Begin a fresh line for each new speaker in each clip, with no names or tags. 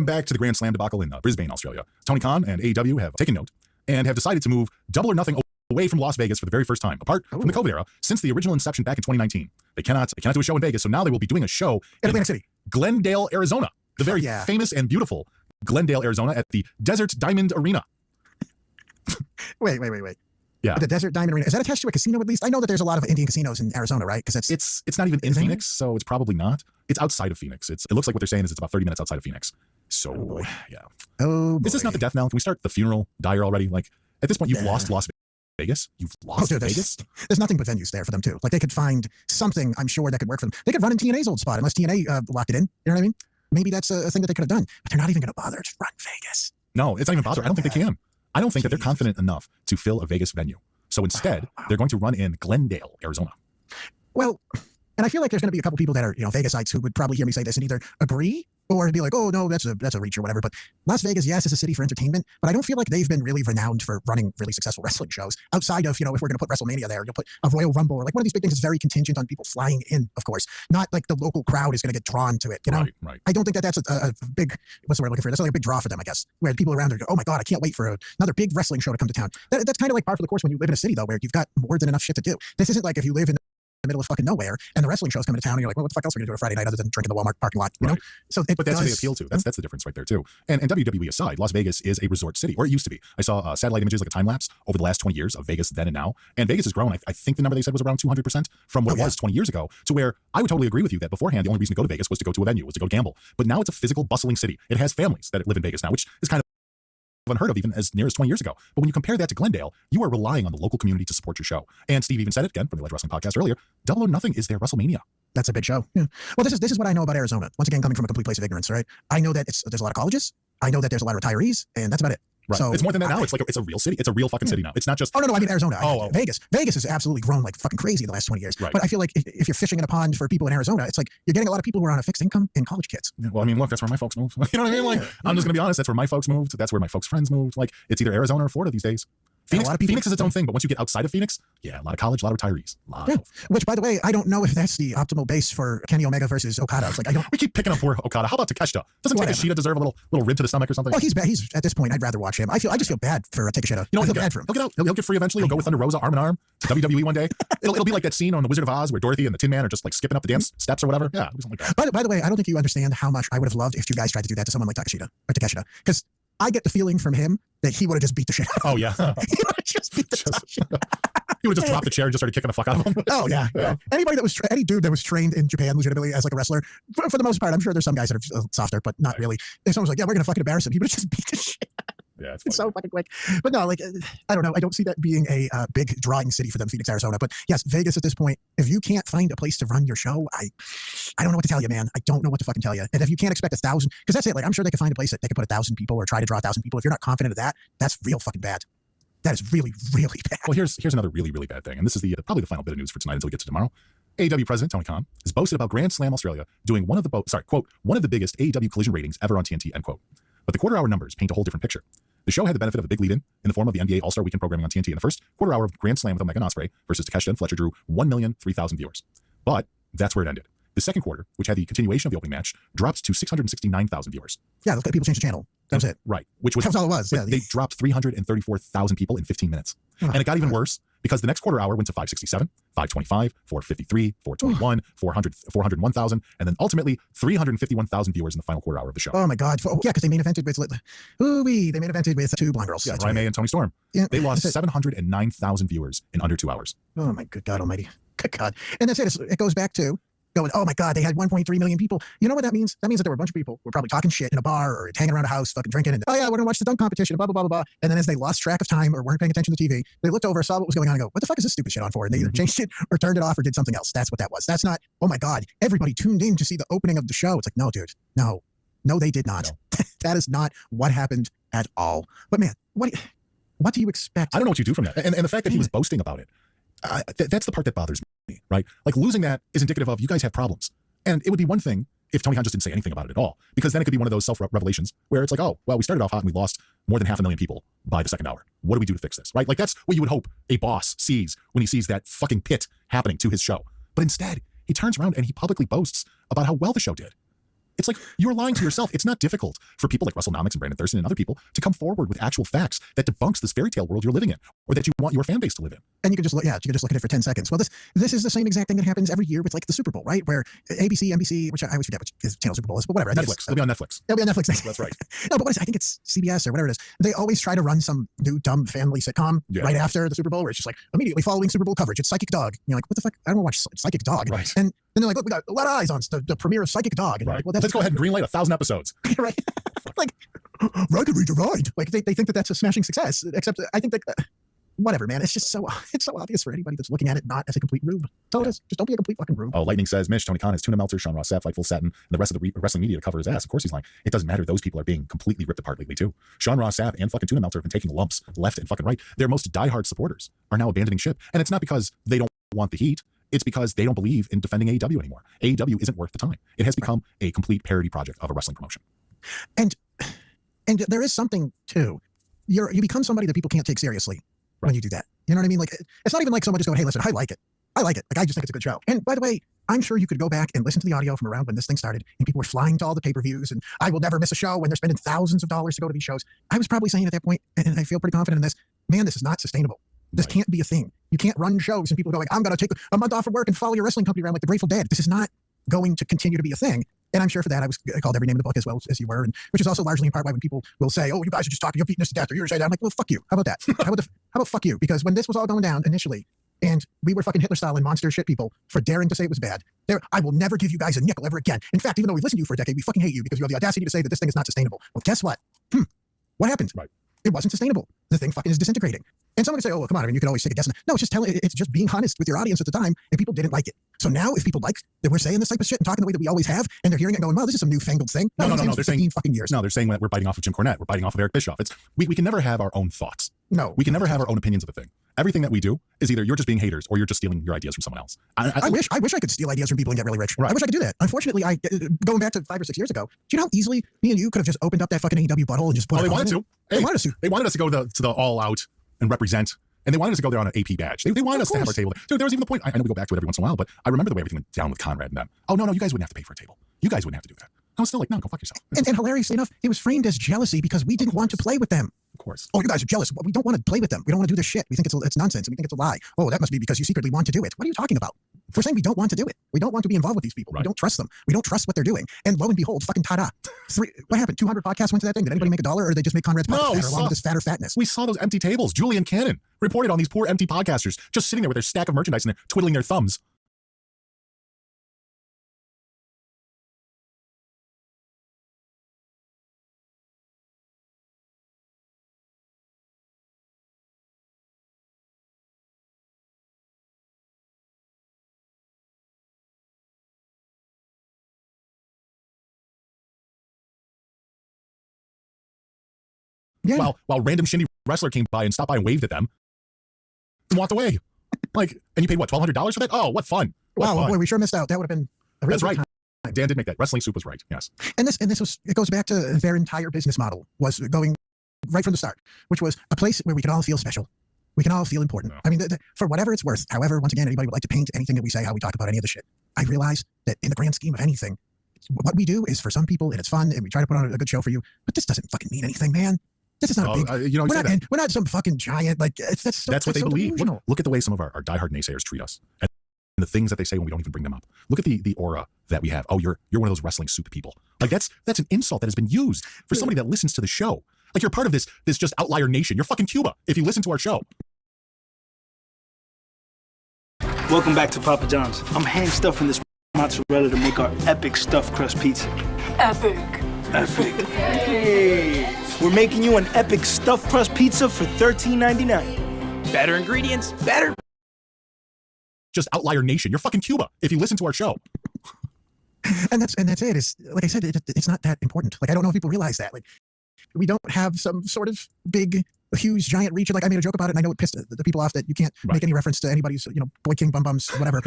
Welcome back to the Grand Slam debacle in Brisbane, Australia. Tony Khan and AEW have taken note and have decided to move Double or Nothing away from Las Vegas for the very first time, apart from the COVID era, since the original inception back in 2019. They cannot do a show in Vegas, so now they will be doing a show
in Atlantic City,
Glendale, Arizona, the very famous and beautiful Glendale, Arizona, at the Desert Diamond Arena.
Wait.
Yeah.
The Desert Diamond Arena, is that attached to a casino at least? I know that there's a lot of Indian casinos in Arizona, right? Because
it's not even in Phoenix, so it's probably not. It's outside of Phoenix. It looks like what they're saying is it's about 30 minutes outside of Phoenix. So, yeah.
Oh, boy.
Is this not the death knell? Can we start the funeral dire already? Like, at this point, you've lost Las Vegas. You've lost Vegas.
There's nothing but venues there for them, too. Like, they could find something, I'm sure, that could work for them. They could run in TNA's old spot, unless TNA locked it in. You know what I mean? Maybe that's a thing that they could have done. But they're not even going to bother to run Vegas.
No, it's not even bother. I don't think they can. I don't think that they're confident enough to fill a Vegas venue. So instead, they're going to run in Glendale, Arizona.
Well, and I feel like there's going to be a couple people that are, Vegasites who would probably hear me say this and either agree or be like, oh, no, that's a reach or whatever. But Las Vegas, yes, is a city for entertainment, but I don't feel like they've been really renowned for running really successful wrestling shows outside of, if we're going to put WrestleMania there, you'll put a Royal Rumble or like one of these big things is very contingent on people flying in, of course. Not like the local crowd is going to get drawn to it,
Right.
I don't think that's a big, what's the word I'm looking for? That's like a big draw for them, I guess, where people around there go, oh my God, I can't wait for another big wrestling show to come to town. That's kind of like par for the course when you live in a city, though, where you've got more than enough shit to do. This isn't like if you live in the middle of fucking nowhere and the wrestling show's coming to town and you're like, well, what the fuck else are we gonna do on a Friday night other than drink in the Walmart parking lot, you know? So
but that's what they appeal to. That's the difference right there too. And WWE aside, Las Vegas is a resort city, or it used to be. I saw satellite images, like a time lapse over the last 20 years of Vegas then and now, and Vegas has grown. I think the number they said was around 200% from what it was 20 years ago, to where I would totally agree with you that beforehand the only reason to go to Vegas was to go to a venue, was to go gamble. But now it's a physical, bustling city. It has families that live in Vegas now, which is kind of unheard of even as near as 20 years ago. But when you compare that to Glendale, you are relying on the local community to support your show. And Steve even said it again from the Alleged Wrestling podcast earlier, Double or Nothing is their WrestleMania.
That's a big show. Yeah. Well, this is what I know about Arizona. Once again, coming from a complete place of ignorance, right? I know that there's a lot of colleges. I know that there's a lot of retirees, and that's about it.
Right.
So
it's more than that now. It's a real city. It's a real fucking city now. It's not just...
Oh, no, I mean Arizona. Vegas. Vegas has absolutely grown like fucking crazy in the last 20 years.
Right.
But I feel like if you're fishing in a pond for people in Arizona, it's like you're getting a lot of people who are on a fixed income and college kids.
Yeah, well, I mean, look, that's where my folks moved. You know what I mean? Like, I'm just going to be honest. That's where my folks moved. That's where my folks' friends moved. Like, it's either Arizona or Florida these days. Phoenix is its own thing, but once you get outside of Phoenix, a lot of college, a lot of retirees.
Which, by the way, I don't know if that's the optimal base for Kenny Omega versus Okada. It's like we
keep picking up poor Okada. How about Takeshita? Doesn't Takeshita deserve a little rib to the stomach or something?
Well, he's bad. He's at this point, I'd rather watch him. I just feel bad for Takeshita.
I feel bad for him. He'll get out. He'll get free eventually. He'll go with Thunder Rosa arm in arm to WWE one day. It'll be like that scene on The Wizard of Oz where Dorothy and the Tin Man are just like skipping up the damn steps or whatever. Yeah, something like that.
By the way, I don't think you understand how much I would have loved if you guys tried to do that to someone like Takeshita, because I get the feeling from him that he would have just beat the shit out of him.
Oh, yeah.
He would have just beat the shit.
He would have just dropped the chair and just started kicking the fuck out of him.
Oh, yeah. Any dude that was trained in Japan legitimately as like a wrestler, for the most part, I'm sure there's some guys that are softer, but not really. If someone was like, yeah, we're going to fucking embarrass him, he would have just beat the shit out of him.
Yeah,
it's so fucking quick. But no, like, I don't know. I don't see that being a big drawing city for them, Phoenix, Arizona. But yes, Vegas at this point, if you can't find a place to run your show, I don't know what to tell you, man. I don't know what to fucking tell you. And if you can't expect 1,000, because that's it. Like, I'm sure they could find a place that they could put 1,000 people or try to draw 1,000 people. If you're not confident of that, that's real fucking bad. That is really, really bad.
Well, here's another really, really bad thing. And this is probably the final bit of news for tonight until we get to tomorrow. AEW president Tony Khan has boasted about Grand Slam Australia doing one of the biggest AEW collision ratings ever on TNT, end quote. But the quarter-hour numbers paint a whole different picture. The show had the benefit of a big lead-in the form of the NBA All-Star Weekend programming on TNT. In the first quarter hour of Grand Slam with Omega and Ospreay versus Takeshita and Fletcher drew 1,003,000 viewers. But that's where it ended. The second quarter, which had the continuation of the opening match, dropped to 669,000 viewers.
Yeah, people changed the channel. That was it.
Right. That
was all it was. Yeah.
They dropped 334,000 people in 15 minutes. And it got even worse because the next quarter hour went to 567, 525, 453, 421, 400, 401,000, and then ultimately 351,000 viewers in the final quarter hour of the show.
Oh my God. Yeah, because they main evented with two blonde girls.
Yeah, Ryan May and Tony Storm. Yeah, they lost 709,000 viewers in under 2 hours.
Oh my good God almighty. Good God. And that's it. It goes back to going, oh my God, they had 1.3 million people. You know what that means? That means that there were a bunch of people who were probably talking shit in a bar or hanging around a house, fucking drinking, and, oh yeah, we're going to watch the dunk competition, blah, blah, blah, blah, blah. And then as they lost track of time or weren't paying attention to TV, they looked over, saw what was going on and go, what the fuck is this stupid shit on for? And they either changed it or turned it off or did something else. That's what that was. That's not, oh my God, everybody tuned in to see the opening of the show. It's like, no, dude, no, they did not. No. That is not what happened at all. But man, what do you expect?
I don't know what you do from that. And the fact that he was boasting about it, that's the part that bothers me, right? Like losing that is indicative of you guys have problems. And it would be one thing if Tony Khan just didn't say anything about it at all, because then it could be one of those self-revelations where it's like, oh, well, we started off hot and we lost more than 500,000 people by the second hour. What do we do to fix this, right? Like that's what you would hope a boss sees when he sees that fucking pit happening to his show. But instead, he turns around and he publicly boasts about how well the show did. It's like you're lying to yourself. It's not difficult for people like WrestleNomics and Brandon Thurston and other people to come forward with actual facts that debunks this fairy tale world you're living in, or that you want your fan base to live in.
And you can just look, you can just look at it for 10 seconds. Well, this is the same exact thing that happens every year with like the Super Bowl, right? Where ABC, NBC, which I always forget which channel Super Bowl is, but whatever.
Netflix. It'll be on Netflix.
It'll be on Netflix.
That's right.
No, but I think it's CBS or whatever it is. They always try to run some new dumb family sitcom right after the Super Bowl, where it's just like immediately following Super Bowl coverage. It's Psychic Dog. You're like, what the fuck? I don't want to watch Psychic Dog.
Right.
And then they're like, look, we got a lot of eyes on the premiere of Psychic Dog. And
Right.
like, well, that's
Let's go ahead and greenlight 1,000 episodes.
right. Like, I could read your mind. Like they think that that's a smashing success. Except I think that whatever, man. It's just so obvious for anybody that's looking at it not as a complete rube. So it is. Just don't be a complete fucking rube.
Oh, Lightning says, Mish, Tony Khan has tuna melter, Sean Ross Sapp, Fightful Satin, and the rest of the wrestling media to cover his ass. Of course he's lying. It doesn't matter. Those people are being completely ripped apart lately too. Sean Ross Sapp and fucking Tuna Melter have been taking lumps left and fucking right. Their most diehard supporters are now abandoning ship. And it's not because they don't want the heat. It's because they don't believe in defending AEW anymore. AEW isn't worth the time. It has become a complete parody project of a wrestling promotion.
And there is something too. You become somebody that people can't take seriously when you do that. You know what I mean? Like, it's not even like someone just going, hey, listen, I like it. Like, I just think it's a good show. And by the way, I'm sure you could go back and listen to the audio from around when this thing started and people were flying to all the pay-per-views and I will never miss a show when they're spending thousands of dollars to go to these shows. I was probably saying at that point, and I feel pretty confident in this, man, this is not sustainable. This can't be a thing. You can't run shows and people go like, I'm going to take a month off from work and follow your wrestling company around like the Grateful Dead. This is not going to continue to be a thing. And I'm sure for that I was called every name in the book as well as you were, and which is also largely in part why when people will say, "Oh, you guys are just talking, you're beating us to death," or "You're saying that," I'm like, "Well, fuck you. How about that? How about fuck you?" Because when this was all going down initially, and we were fucking Hitler-style and monster shit people for daring to say it was bad, I will never give you guys a nickel ever again. In fact, even though we've listened to you for a decade, we fucking hate you because you have the audacity to say that this thing is not sustainable. Well, guess what? What happened?
Right.
It wasn't sustainable. The thing fucking is disintegrating. And someone can say, oh, well, come on, I mean, you can always take a guess. No, it's just being honest with your audience at the time, and people didn't like it. So now if people like that we're saying this type of shit and talking the way that we always have, and they're hearing it and going, wow, this is some newfangled thing.
No,
they're saying fucking years.
No, they're saying that we're biting off of Jim Cornette. We're biting off of Eric Bischoff. We can never have our own thoughts.
No.
We can never have our own opinions of a thing. Everything that we do is either you're just being haters or you're just stealing your ideas from someone else.
I wish I could steal ideas from people and get really rich. Right. I wish I could do that. Unfortunately, going back to 5 or 6 years ago, do you know how easily me and you could have just opened up that fucking AEW butthole and just put
they wanted to.
Hey, they wanted us to.
They wanted us to go to the all out and represent. And they wanted us to go there on an AP badge. They wanted us to have our table. Dude, there was even the point. I know we go back to it every once in a while, but I remember the way everything went down with Conrad and them. Oh, no, you guys wouldn't have to pay for a table. You guys wouldn't have to do that. I was still like, no, go fuck yourself.
And hilariously enough, it was framed as jealousy because we didn't want to play with them.
Of course.
Oh, you guys are jealous. We don't want to play with them. We don't want to do this shit. We think it's nonsense and we think it's a lie. Oh, that must be because you secretly want to do it. What are you talking about? We're saying we don't want to do it. We don't want to be involved with these people. Right. We don't trust them. We don't trust what they're doing. And lo and behold, fucking ta-da. What happened? 200 podcasts went to that thing. Did anybody make $1 or did they just make Conrad's podcast fatter along with his fatter fatness?
We saw those empty tables. Julian Cannon reported on these poor empty podcasters just sitting there with their stack of merchandise and they're twiddling their thumbs.
Yeah.
While random shindy wrestler came by and stopped by and waved at them and walked away. And you paid what, $1,200 for that? Oh, what fun.
Wow, boy, we sure missed out. That would have been a really
That's right.
time.
Dan did make that. Wrestling Soup was right. Yes.
And it goes back to their entire business model was going right from the start, which was a place where we can all feel special. We can all feel important. No. I mean, for whatever it's worth, however, once again, anybody would like to paint anything that we say, how we talk about any of the shit. I realize that in the grand scheme of anything, what we do is for some people and it's fun and we try to put on a good show for you, but this doesn't fucking mean anything, man. This is not a big, we're not some fucking giant, that's
what they believe. Look at the way some of our diehard naysayers treat us and the things that they say when we don't even bring them up. Look at the aura that we have. Oh, you're one of those wrestling soup people. Like that's an insult that has been used for somebody that listens to the show. Like you're part of this just outlier nation. You're fucking Cuba if you listen to our show.
Welcome back to Papa John's. I'm hand stuffing this mozzarella to make our epic stuffed crust pizza.
Epic.
Hey, we're making you an epic stuffed crust pizza for $13.99.
Better ingredients, better.
Just outlier nation. You're fucking Cuba if you listen to our show.
And that's it. It's like I said, it's not that important. Like I don't know if people realize that. Like we don't have some sort of big, huge, giant reach. Like I made a joke about it, and I know it pissed the people off that you can't make any reference to anybody's, Boy King Bum Bums, whatever.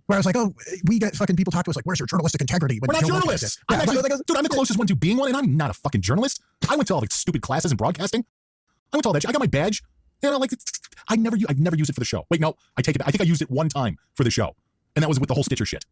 Where I was like, oh, we get fucking people talk to us like, where's your journalistic integrity?
We're not journalists. Yeah, dude, I'm the closest one to being one, and I'm not a fucking journalist. I went to all the stupid classes in broadcasting. I went to all that shit. I got my badge. I've never used it for the show. Wait, no, I take it. I think I used it one time for the show, and that was with the whole Stitcher shit.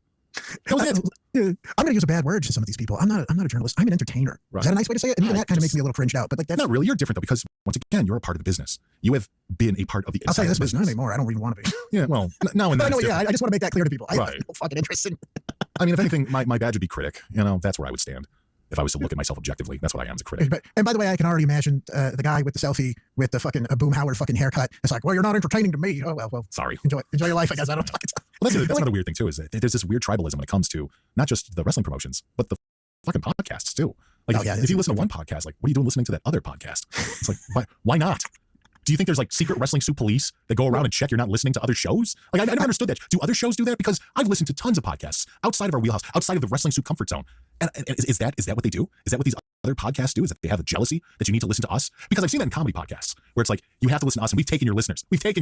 That was it.
I'm going to use a bad word to some of these people. I'm not a journalist. I'm an entertainer.
Right.
Is that a nice way to say it? And even
I
that kind of makes
just-
me a little cringed out. But like that's
Not really. You're different though, because once again, you're a part of the business. You have been a part of the.
I'll tell you
entire
this, but not
business.
anymore. I don't even want to be.
Yeah, well, now and
But
then.
I know,
it's
yeah,
different.
I just want to make that clear to people. I have
Right.
no fucking interest in.
I mean, if anything, my badge would be critic. You know, that's where I would stand if I was to look at myself objectively. That's what I am as a critic.
And by the way, I can already imagine the guy with the selfie with the fucking Boomhauer fucking haircut. It's like, well, you're not entertaining to me. Oh well,
Sorry.
enjoy your life, I guess. I don't.
Well, that's another weird thing too. Is that there's this weird tribalism when it comes to not just the wrestling promotions, but the fucking podcasts too. Like,
Oh, yeah,
if you listen to one podcast, like, what are you doing listening to that other podcast? It's like, why not? Do you think there's like secret wrestling soup police that go around and check you're not listening to other shows? Like, I never understood that. Do other shows do that? Because I've listened to tons of podcasts outside of our wheelhouse, outside of the wrestling soup comfort zone. And is that what they do? Is that what these other podcasts do? Is that they have a jealousy that you need to listen to us? Because I've seen that in comedy podcasts where it's like, you have to listen to us and we've taken your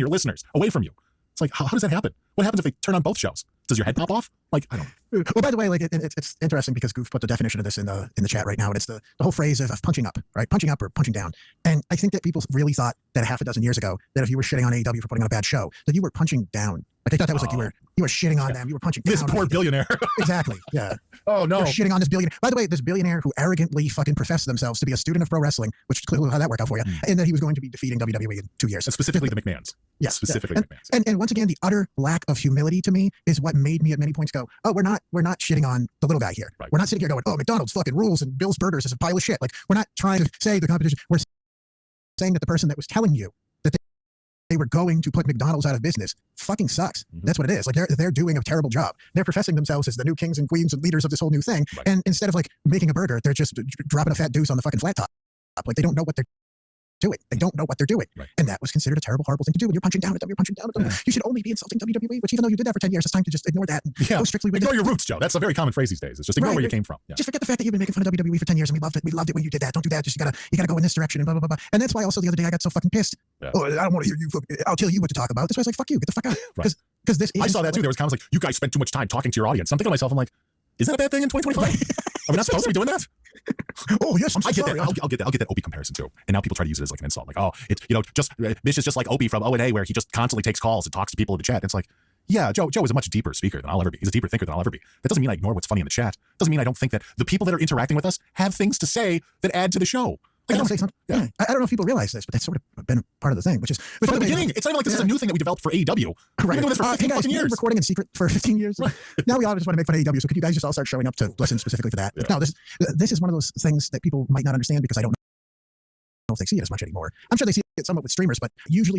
listeners away from you. It's like, how does that happen? What happens if they turn on both shows? Does your head pop off? Like, I don't know.
Well, by the way, like it's interesting because Goof put the definition of this in the chat right now, and it's the whole phrase of punching up, right? Punching up or punching down. And I think that people really thought that a half a dozen years ago that if you were shitting on AEW for putting on a bad show, that you were punching down. Like they thought that was like you were shitting on them. You were punching
This
down on
poor
AEW.
billionaire.
Exactly. Yeah.
Oh, no.
You're shitting on this billionaire. By the way, this billionaire who arrogantly fucking professed themselves to be a student of pro wrestling, which clearly how that worked out for you, and that he was going to be defeating WWE in 2 years.
And specifically the McMahons.
Yeah,
Specifically
yeah.
the McMahons.
And once again, the utter lack of humility to me is what made me at many points go, oh, we're not shitting on the little guy here.
Right.
We're not sitting here going, oh, McDonald's fucking rules and Bill's Burgers is a pile of shit. Like we're not trying to say the competition. We're saying that the person that was telling you that they were going to put McDonald's out of business fucking sucks.
Mhm.
That's what it is. Like they're doing a terrible job. They're professing themselves as the new kings and queens and leaders of this whole new thing.
Right.
And instead of like making a burger, they're just dropping a fat deuce on the fucking flat top. Like they don't know what they're doing. They don't know what they're doing.
Right.
And that was considered a terrible, horrible thing to do. When you're punching down at them, you're punching down at them.
Yeah.
You should only be insulting WWE, which even though you did that for 10 years, it's time to just ignore that and
Yeah.
go strictly with
Ignore
it.
your roots, Joe. That's a very common phrase these days. It's just ignore
Right.
where you came from. Yeah.
Just forget the fact that you've been making fun of WWE for 10 years and we loved it. We loved it when you did that. Don't do that. Just you gotta go in this direction and blah, blah, blah, blah. And that's why also the other day I got so fucking pissed.
Yeah.
Oh, I don't want to hear you. I'll tell you what to talk about. This was like, fuck you. Get the fuck out.
Right.
Because this is.
I saw that too. There was comments like, you guys spend too much time talking to your audience. I'm thinking to myself, I'm like, is that a bad thing in 2025? Are we not supposed to be doing that?
Oh, yes. I'm so
I get
sorry.
that. I'll get that Opie comparison too. And now people try to use it as like an insult. Like, oh, it's, just Mish is just like Opie from O&A where he just constantly takes calls and talks to people in the chat. And it's like, yeah, Joe is a much deeper speaker than I'll ever be. He's a deeper thinker than I'll ever be. That doesn't mean I ignore what's funny in the chat. Doesn't mean I don't think that the people that are interacting with us have things to say that add to the show.
I
Like,
don't say something.
Yeah.
Yeah. I don't know if people realize this, but that's sort of been part of the thing, which is
from the beginning, it's not even like this is a new thing that we developed for AEW. We've been doing this for 15
hey guys,
fucking
we've been
years.
recording in secret for 15 years.
Right.
Now we all just want to make fun of AEW. So could you guys just all start showing up to listen specifically for that?
Yeah.
No, this is one of those things that people might not understand because I don't know if they see it as much anymore. I'm sure they see it somewhat with streamers, but usually